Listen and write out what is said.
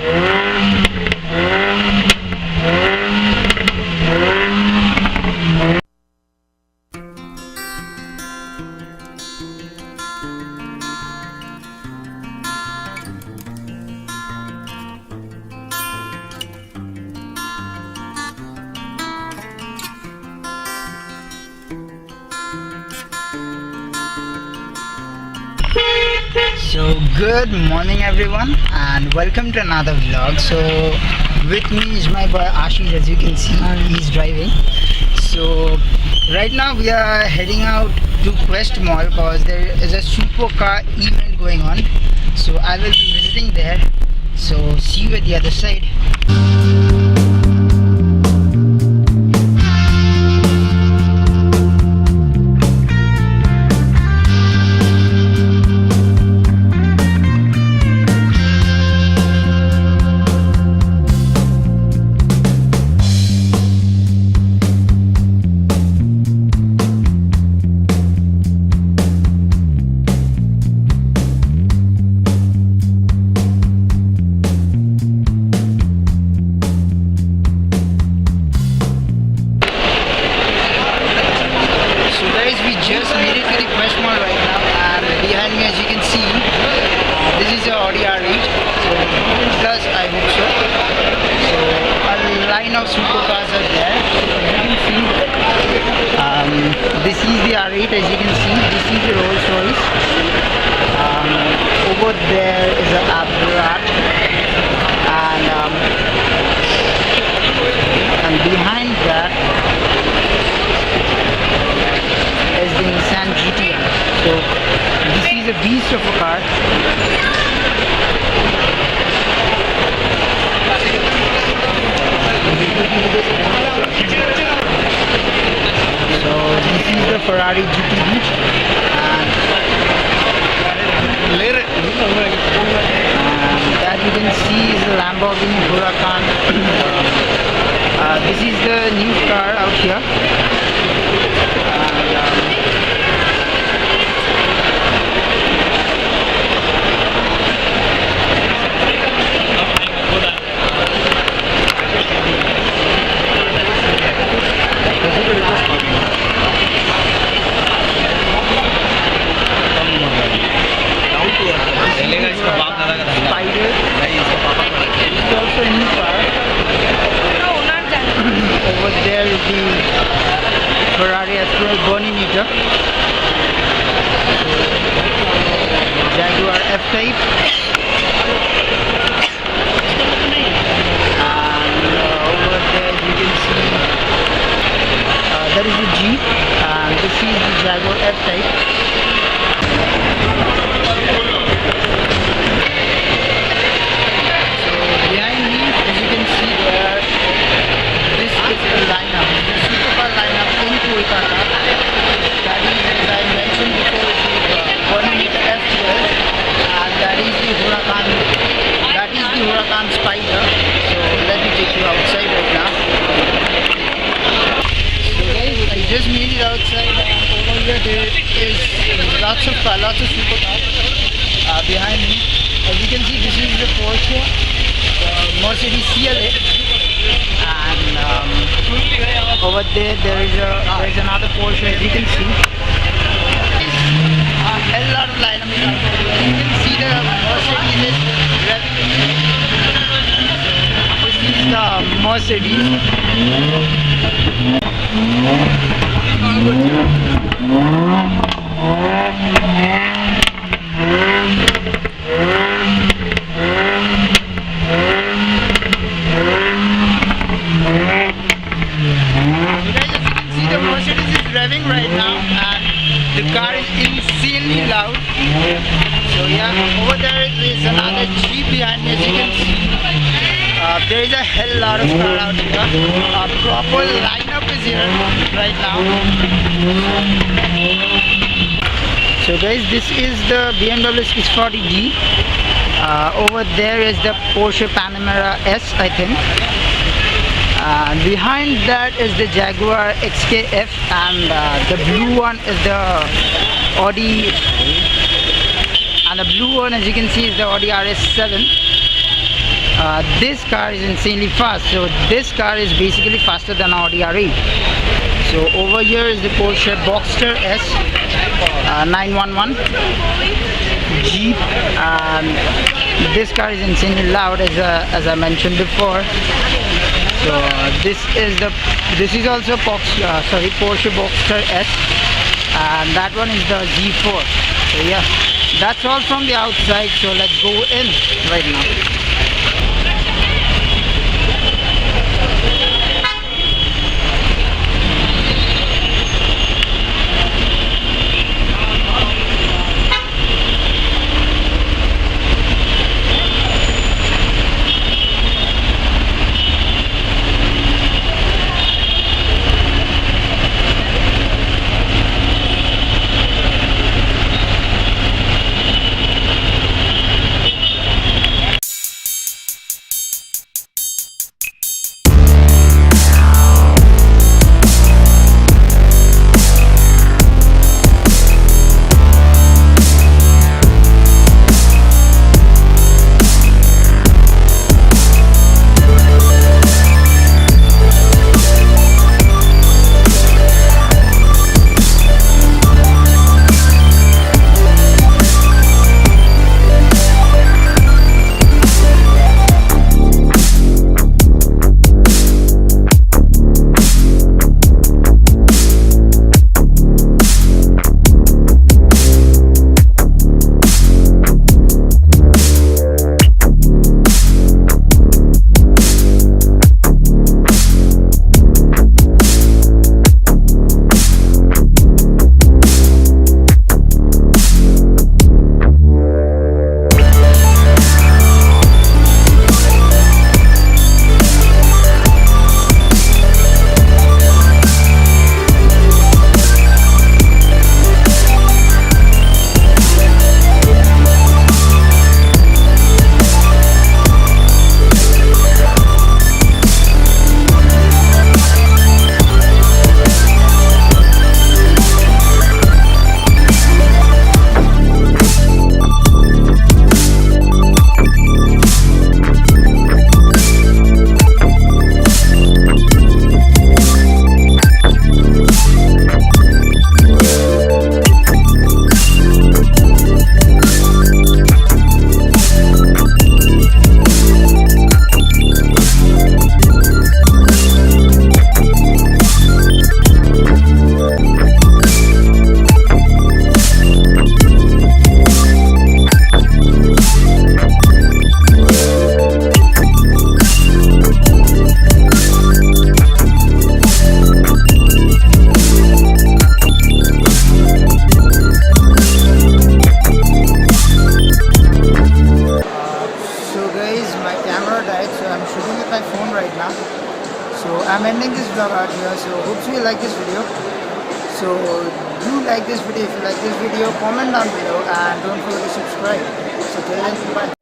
So good morning everyone and welcome to another vlog. So with me is my boy Ashish, as you can see he's driving. So right now we are heading out to Quest Mall because there is a supercar event going on. So I will be visiting there. So see you at the other side. Just made it to the Quest Mall right now, and behind me, as you can see, this is the Audi R8. So plus I hope so. So a line of supercars are there. As you can see, this is the R8. As you can see, this is the Rolls Royce. Over there is the Abarth, and behind that is the Nissan GTR. So this is a beast of a car. So this is the Ferrari GTB, and that you can see is the Lamborghini Huracan. This is the new car out here. Over there is the Ferrari Escort Bonimeter, Jaguar F-Type, and over there you can see that is the Jeep, and this is the Jaguar F-Type. Spider. So let me take you outside right now. So guys, I just made it outside, and over here there is lots of supercars behind me. As you can see, this is the Porsche, Mercedes CLA, and over there is another Porsche. As you can see, a hell lot of lineup. You can see the Mercedes is revving. The Mercedes. Revving right now, and the car is insanely loud. So yeah, over there is another Jeep behind me, as you can see. There is a hell lot of car out here. A proper lineup is here right now. So guys, this is the BMW 640D. Over there is the Porsche Panamera S, I think. Behind that is the Jaguar XKF, and the blue one is the Audi, and the blue one, as you can see, is the Audi RS7. this car is insanely fast. So this car is basically faster than Audi R8. So over here is the Porsche Boxster S 911 Jeep, and this car is insanely loud, as I mentioned before. So this is also Porsche Boxster S, and that one is the G4. So yeah, that's all from the outside. So let's go in right now. So I'm ending this vlog out here. So hope you like this video. So do like this video. If you like this video, comment down below and don't forget to subscribe. So till then, bye.